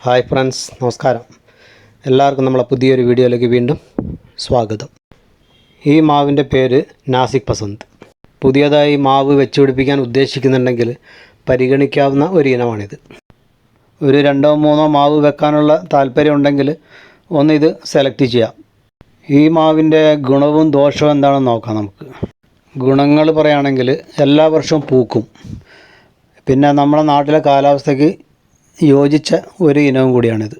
Hi friends, നമസ്കാരം. എല്ലാവർക്കും നമ്മളെ പുതിയൊരു വീഡിയോയിലേക്ക് വീണ്ടും സ്വാഗതം. ഈ മാവിൻ്റെ പേര് നാസിക് പസന്ത്. പുതിയതായി മാവ് വെച്ചുപിടിപ്പിക്കാൻ ഉദ്ദേശിക്കുന്നുണ്ടെങ്കിൽ പരിഗണിക്കാവുന്ന ഒരു ഇനമാണിത്. ഒരു 2-3 മാവ് വെക്കാനുള്ള താല്പര്യം ഉണ്ടെങ്കിൽ ഒന്ന് ഇത് സെലക്ട് ചെയ്യാം. ഈ മാവിൻ്റെ ഗുണവും ദോഷവും എന്താണെന്ന് നോക്കാം നമുക്ക്. ഗുണങ്ങൾ പറയുകയാണെങ്കിൽ എല്ലാ വർഷവും പൂക്കും. പിന്നെ നമ്മുടെ നാട്ടിലെ കാലാവസ്ഥയ്ക്ക് യോജിച്ച ഒരു ഇനവും കൂടിയാണിത്.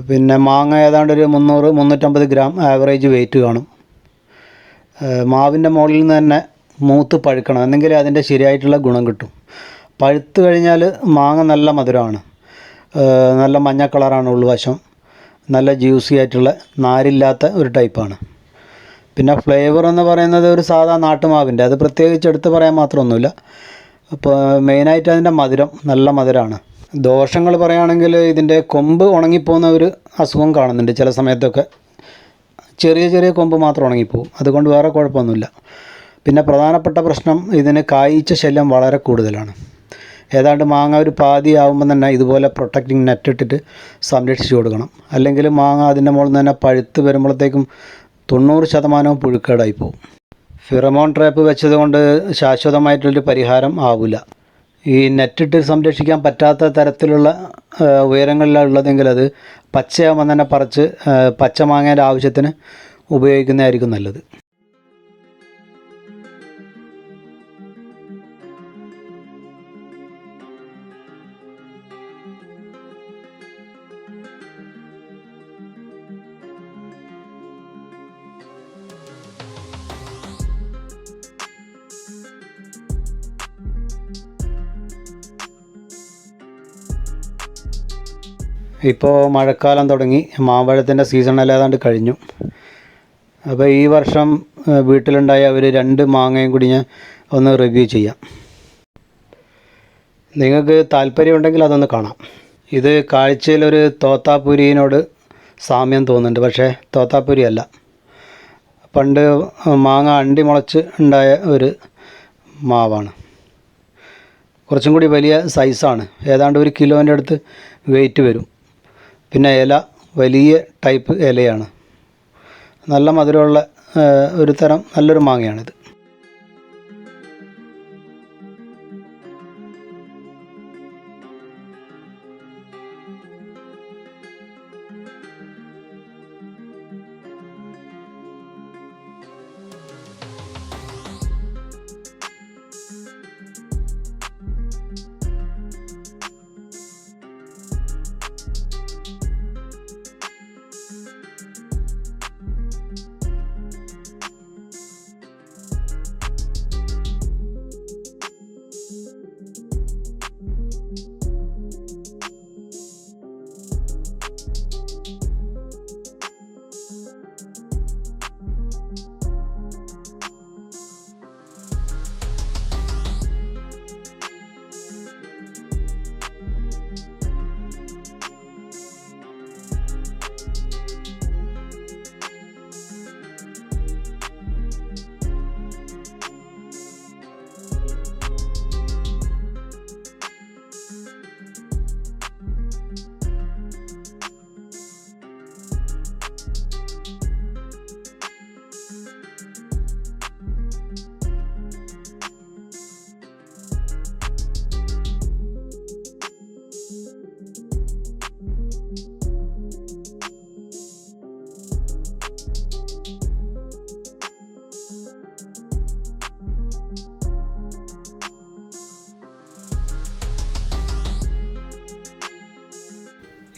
പിന്നെ മാങ്ങ ഏതാണ്ട് ഒരു 300-350 ഗ്രാം ആവറേജ് വെയിറ്റ് കാണും. മാവിൻ്റെ മുകളിൽ നിന്ന് തന്നെ മൂത്ത് പഴുക്കണം, എന്നെങ്കിൽ അതിൻ്റെ ശരിയായിട്ടുള്ള ഗുണം കിട്ടും. പഴുത്ത് കഴിഞ്ഞാൽ മാങ്ങ നല്ല മധുരമാണ്, നല്ല മഞ്ഞ കളറാണ് ഉൾവശം, നല്ല ജ്യൂസി ആയിട്ടുള്ള നാരില്ലാത്ത ഒരു ടൈപ്പാണ്. പിന്നെ ഫ്ലേവർ എന്ന് പറയുന്നത് ഒരു സാധാ നാട്ടുമാവിൻ്റെ, അത് പ്രത്യേകിച്ച് എടുത്ത് പറയാൻ മാത്രമൊന്നുമില്ല. അപ്പോൾ മെയിനായിട്ട് അതിൻ്റെ മധുരം നല്ല മധുരമാണ്. ദോഷങ്ങൾ പറയുകയാണെങ്കിൽ ഇതിൻ്റെ കൊമ്പ് ഉണങ്ങിപ്പോകുന്ന ഒരു അസുഖം കാണുന്നുണ്ട് ചില സമയത്തൊക്കെ. ചെറിയ കൊമ്പ് മാത്രം ഉണങ്ങിപ്പോവും, അതുകൊണ്ട് വേറെ കുഴപ്പമൊന്നുമില്ല. പിന്നെ പ്രധാനപ്പെട്ട പ്രശ്നം ഇതിന് കായ്ച്ച ശല്യം വളരെ കൂടുതലാണ്. ഏതാണ്ട് മാങ്ങ ഒരു പാതി ആകുമ്പോൾ തന്നെ ഇതുപോലെ പ്രൊട്ടക്റ്റിംഗ് നെറ്റ് ഇട്ടിട്ട് സംരക്ഷിച്ച് കൊടുക്കണം. അല്ലെങ്കിൽ മാങ്ങ അതിൻ്റെ മുകളിൽ നിന്ന് തന്നെ പഴുത്ത് വരുമ്പോഴത്തേക്കും 90% പുഴുക്കേടായി പോകും. ഫിറമോൺ ട്രാപ്പ് വെച്ചതുകൊണ്ട് ശാശ്വതമായിട്ടുള്ളൊരു പരിഹാരം ആവില്ല. ഈ നെറ്റിട്ട് സംരക്ഷിക്കാൻ പറ്റാത്ത തരത്തിലുള്ള ഉയരങ്ങളിലാണ് ഉള്ളതെങ്കിൽ അത് പച്ചയാകുമ്പോൾ തന്നെ പറിച്ച് പച്ച മാങ്ങേൻ്റെ ആവശ്യത്തിന് ഉപയോഗിക്കുന്നതായിരിക്കും നല്ലത്. ഇപ്പോൾ മഴക്കാലം തുടങ്ങി, മാമ്പഴത്തിൻ്റെ സീസണെല്ലാം ഏതാണ്ട് കഴിഞ്ഞു. അപ്പോൾ ഈ വർഷം വീട്ടിലുണ്ടായ ഒരു 2 മാങ്ങയും കൂടി ഞാൻ ഒന്ന് റിവ്യൂ ചെയ്യാം. നിങ്ങൾക്ക് താല്പര്യമുണ്ടെങ്കിൽ അതൊന്ന് കാണാം. ഇത് കാഴ്ചയിലൊരു തോത്താപ്പുരിയിനോട് സാമ്യം തോന്നുന്നുണ്ട്, പക്ഷേ തോത്താപ്പുരി അല്ല. പണ്ട് മാങ്ങ അണ്ടി മുളച്ച് ഉണ്ടായ ഒരു മാവാണ്. കുറച്ചും കൂടി വലിയ സൈസാണ്, ഏതാണ്ട് 1 കിലോൻ്റെ അടുത്ത് വെയിറ്റ് വരും. പിന്നെ ഇല വലിയ ടൈപ്പ് ഇലയാണ്. നല്ല മധുരമുള്ള ഒരു തരം നല്ലൊരു മാങ്ങയാണിത്.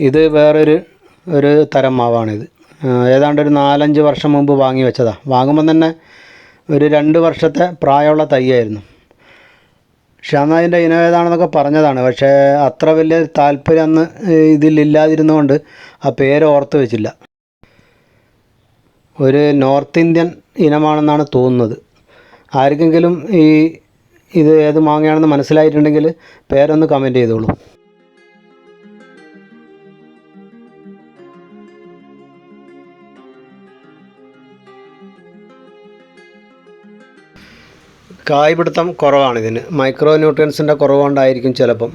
ഇത് വേറൊരു തരം മാവാണിത്. ഏതാണ്ട് ഒരു 4-5 വർഷം മുമ്പ് വാങ്ങി വെച്ചതാണ്. വാങ്ങുമ്പോൾ തന്നെ ഒരു 2 വർഷത്തെ പ്രായമുള്ള തൈയായിരുന്നു. പക്ഷെ അന്ന് അതിൻ്റെ ഇനം ഏതാണെന്നൊക്കെ പറഞ്ഞതാണ്. പക്ഷേ അത്ര വലിയ താല്പര്യം അന്ന് ഇതിലില്ലാതിരുന്നുകൊണ്ട് ആ പേര് ഓർത്ത് വെച്ചില്ല. ഒരു നോർത്ത് ഇന്ത്യൻ ഇനമാണെന്നാണ് തോന്നുന്നത്. ആർക്കെങ്കിലും ഇത് ഏത് മാങ്ങയാണെന്ന് മനസ്സിലായിട്ടുണ്ടെങ്കിൽ പേരൊന്ന് കമൻറ്റ് ചെയ്തോളൂ. കായ് പിടുത്തം കുറവാണിതിന്. മൈക്രോ ന്യൂട്രിയൻസിൻ്റെ കുറവുകൊണ്ടായിരിക്കും ചിലപ്പം.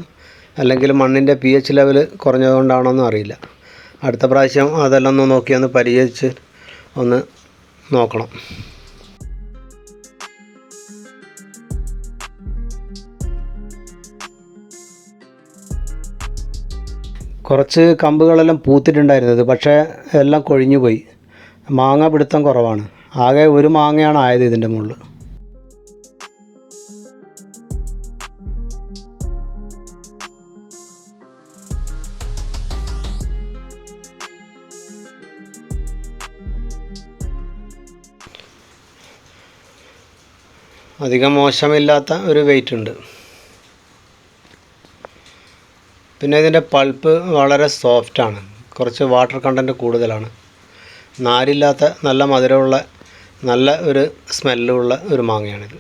അല്ലെങ്കിൽ മണ്ണിൻ്റെ pH ലെവൽ കുറഞ്ഞതുകൊണ്ടാണോന്നും അറിയില്ല. അടുത്ത പ്രാവശ്യം അതെല്ലാം ഒന്ന് നോക്കി ഒന്ന് പരിചരിച്ച് ഒന്ന് നോക്കണം. കുറച്ച് കമ്പുകളെല്ലാം പൂത്തിട്ടുണ്ടായിരുന്നത്, പക്ഷേ എല്ലാം കൊഴിഞ്ഞു പോയി. മാങ്ങ പിടുത്തം കുറവാണ്. ആകെ ഒരു മാങ്ങയാണ് ആയത് ഇതിൻ്റെ മുകളിൽ. അധികം മോശമില്ലാത്ത ഒരു വെയിറ്റ് ഉണ്ട്. പിന്നെ ഇതിൻ്റെ പൾപ്പ് വളരെ സോഫ്റ്റാണ്, കുറച്ച് വാട്ടർ കണ്ടൻറ്റ് കൂടുതലാണ്. നാരില്ലാത്ത നല്ല മധുരമുള്ള നല്ല ഒരു സ്മെല്ലുള്ള ഒരു മാങ്ങയാണിത്.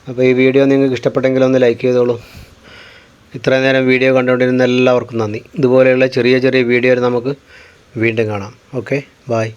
അപ്പോൾ ഈ വീഡിയോ നിങ്ങൾക്ക് ഇഷ്ടപ്പെട്ടെങ്കിൽ ഒന്ന് ലൈക്ക് ചെയ്തോളൂ. ഇത്രയും നേരം വീഡിയോ കണ്ടുകൊണ്ടിരുന്ന എല്ലാവർക്കും നന്ദി. ഇതുപോലെയുള്ള ചെറിയ ചെറിയ വീഡിയോ നമുക്ക് വീണ്ടും കാണാം. Okay, by.